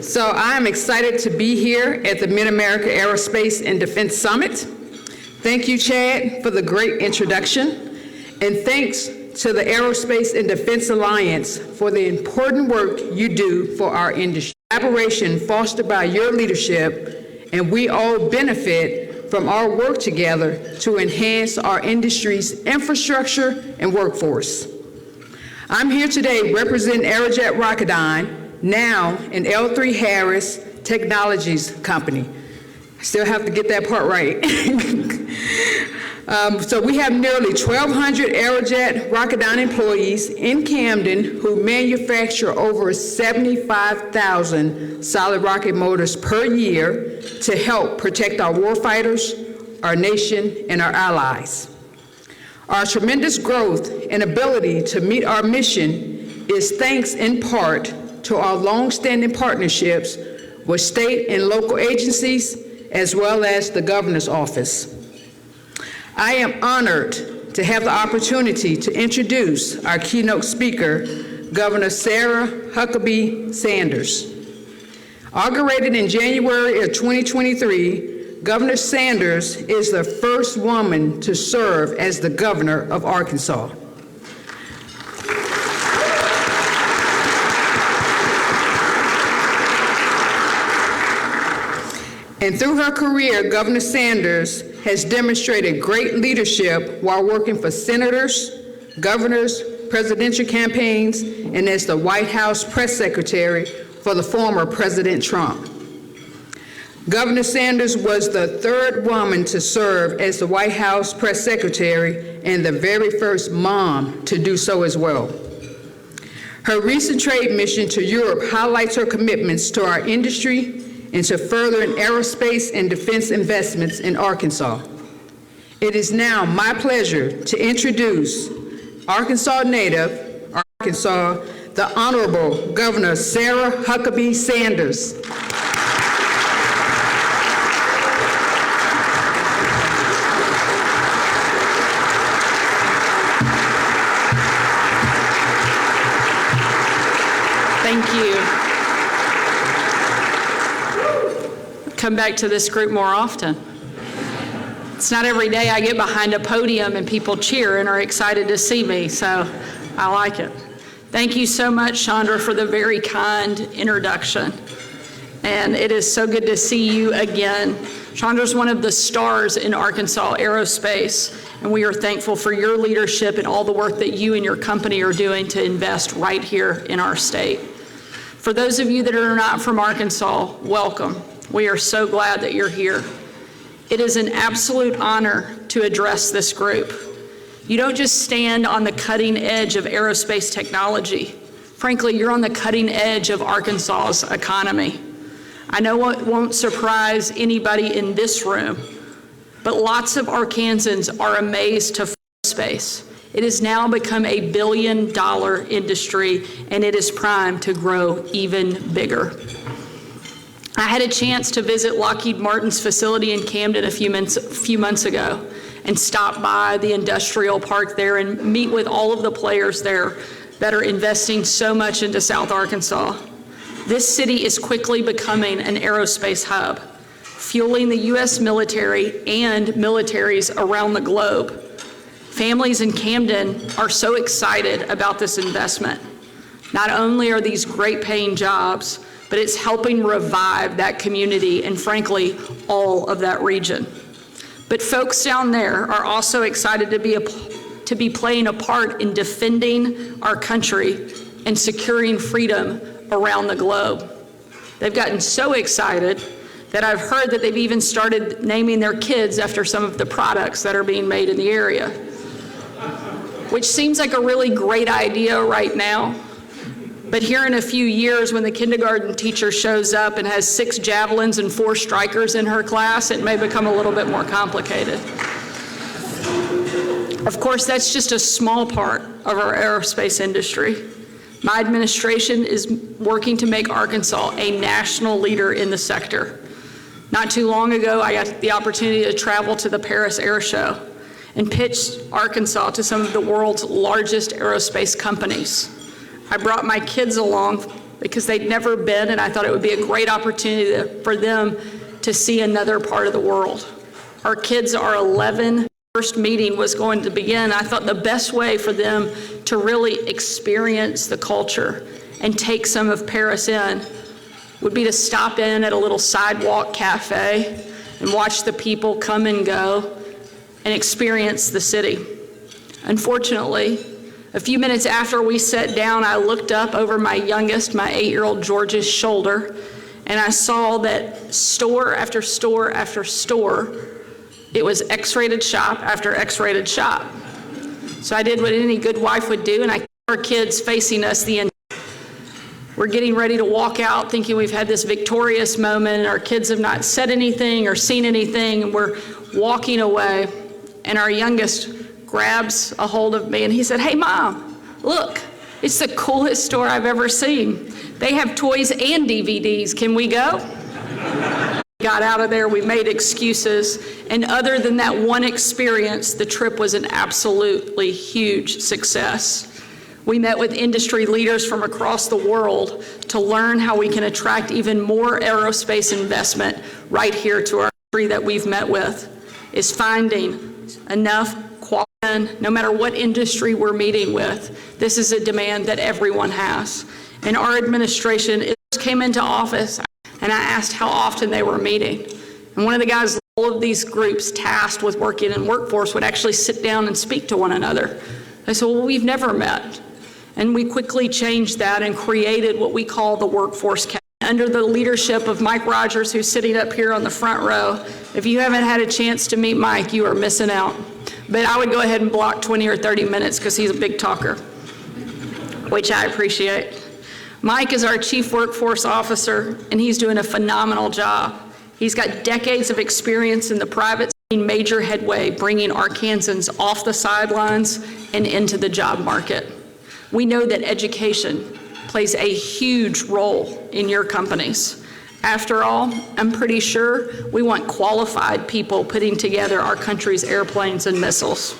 So I am excited to be here at the Mid-America Aerospace and Defense Summit. Thank you, Chad, for the great introduction. And thanks to the Aerospace and Defense Alliance for the important work you do for our industry. Collaboration fostered by your leadership, and we all benefit from our work together to enhance our industry's infrastructure and workforce. I'm here today representing Aerojet Rocketdyne, now an L3 Harris Technologies company. I still have to get that part right. So we have nearly 1,200 Aerojet Rocketdyne employees in Camden who manufacture over 75,000 solid rocket motors per year to help protect our warfighters, our nation, and our allies. Our tremendous growth and ability to meet our mission is thanks in part to our long-standing partnerships with state and local agencies, as well as the Governor's Office. I am honored to have the opportunity to introduce our keynote speaker, Governor Sarah Huckabee Sanders. Inaugurated in January of 2023, Governor Sanders is the first woman to serve as the governor of Arkansas. And through her career, Governor Sanders has demonstrated great leadership while working for senators, governors, presidential campaigns, and as the White House press secretary for the former President Trump. Governor Sanders was the third woman to serve as the White House press secretary and the very first mom to do so as well. Her recent trade mission to Europe highlights her commitments to our industry and to furthering aerospace and defense investments in Arkansas. It is now my pleasure to introduce Arkansas native, Arkansas, the Honorable Governor Sarah Huckabee Sanders. Thank you. Come back to this group more often. It's not every day I get behind a podium and people cheer and are excited to see me, so I like it. Thank you so much, Chandra, for the very kind introduction. And it is so good to see you again. Chandra's one of the stars in Arkansas Aerospace, and we are thankful for your leadership and all the work that you and your company are doing to invest right here in our state. For those of you that are not from Arkansas, welcome. We are so glad that you're here. It is an absolute honor to address this group. You don't just stand on the cutting edge of aerospace technology. Frankly, you're on the cutting edge of Arkansas's economy. I know it won't surprise anybody in this room, but lots of Arkansans are amazed to aerospace. It has now become a $1 billion industry, and it is primed to grow even bigger. I had a chance to visit Lockheed Martin's facility in Camden a few months ago and stop by the industrial park there and meet with all of the players there that are investing so much into South Arkansas. This city is quickly becoming an aerospace hub, fueling the U.S. military and militaries around the globe. Families in Camden are so excited about this investment. Not only are these great paying jobs, but it's helping revive that community and, frankly, all of that region. But folks down there are also excited to be playing a part in defending our country and securing freedom around the globe. They've gotten so excited that I've heard that they've even started naming their kids after some of the products that are being made in the area, which seems like a really great idea right now. But here in a few years, when the kindergarten teacher shows up and has 6 javelins and 4 strikers in her class, it may become a little bit more complicated. Of course, that's just a small part of our aerospace industry. My administration is working to make Arkansas a national leader in the sector. Not too long ago, I got the opportunity to travel to the Paris Air Show and pitch Arkansas to some of the world's largest aerospace companies. I brought my kids along because they'd never been, and I thought it would be a great opportunity for them to see another part of the world. Our kids are 11. First meeting was going to begin. I thought the best way for them to really experience the culture and take some of Paris in would be to stop in at a little sidewalk cafe and watch the people come and go and experience the city. Unfortunately, a few minutes after we sat down, I looked up over my youngest, my 8-year-old George's shoulder, and I saw that store after store after store, it was X-rated shop after X-rated shop. So I did what any good wife would do, and I kept our kids facing us the entire. We're getting ready to walk out thinking we've had this victorious moment, and our kids have not said anything or seen anything, and we're walking away, and our youngest grabs a hold of me and he said, "Hey Mom, look, it's the coolest store I've ever seen. They have toys and DVDs. Can we go?" We got out of there, we made excuses, and other than that one experience, the trip was an absolutely huge success. We met with industry leaders from across the world to learn how we can attract even more aerospace investment right here to our country. That we've met with is finding enough quality. No matter what industry we're meeting with, this is a demand that everyone has. And our administration came into office, and I asked how often they were meeting. And one of the guys, all of these groups tasked with working in workforce would actually sit down and speak to one another. I said, "Well, we've never met." And we quickly changed that and created what we call the Workforce Cabinet. Under the leadership of Mike Rogers, who's sitting up here on the front row. If you haven't had a chance to meet Mike, you are missing out. But I would go ahead and block 20 or 30 minutes because he's a big talker, which I appreciate. Mike is our Chief Workforce Officer, and he's doing a phenomenal job. He's got decades of experience in the private sector, major headway, bringing Arkansans off the sidelines and into the job market. We know that education plays a huge role in your companies. After all, I'm pretty sure we want qualified people putting together our country's airplanes and missiles.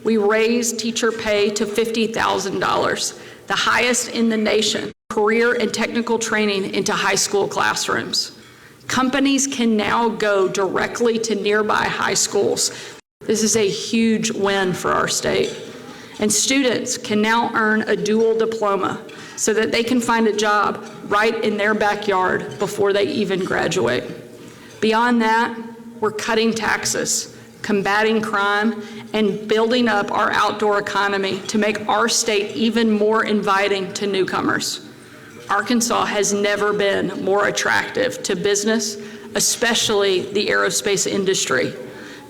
We raised teacher pay to $50,000, the highest in the nation, career and technical training into high school classrooms. Companies can now go directly to nearby high schools. This is a huge win for our state. And students can now earn a dual diploma so that they can find a job right in their backyard before they even graduate. Beyond that, we're cutting taxes, combating crime, and building up our outdoor economy to make our state even more inviting to newcomers. Arkansas has never been more attractive to business, especially the aerospace industry.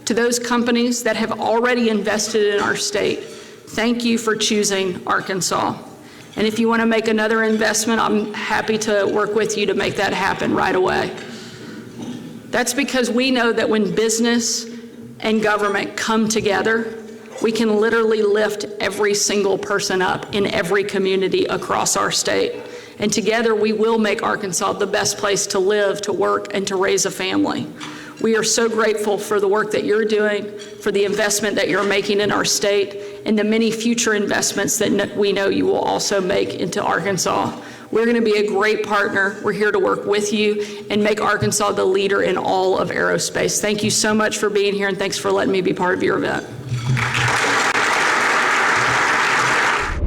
To those companies that have already invested in our state, thank you for choosing Arkansas. And if you want to make another investment, I'm happy to work with you to make that happen right away. That's because we know that when business and government come together, we can literally lift every single person up in every community across our state. And together we will make Arkansas the best place to live, to work, and to raise a family. We are so grateful for the work that you're doing, for the investment that you're making in our state, and the many future investments that we know you will also make into Arkansas. We're going to be a great partner. We're here to work with you and make Arkansas the leader in all of aerospace. Thank you so much for being here, and thanks for letting me be part of your event.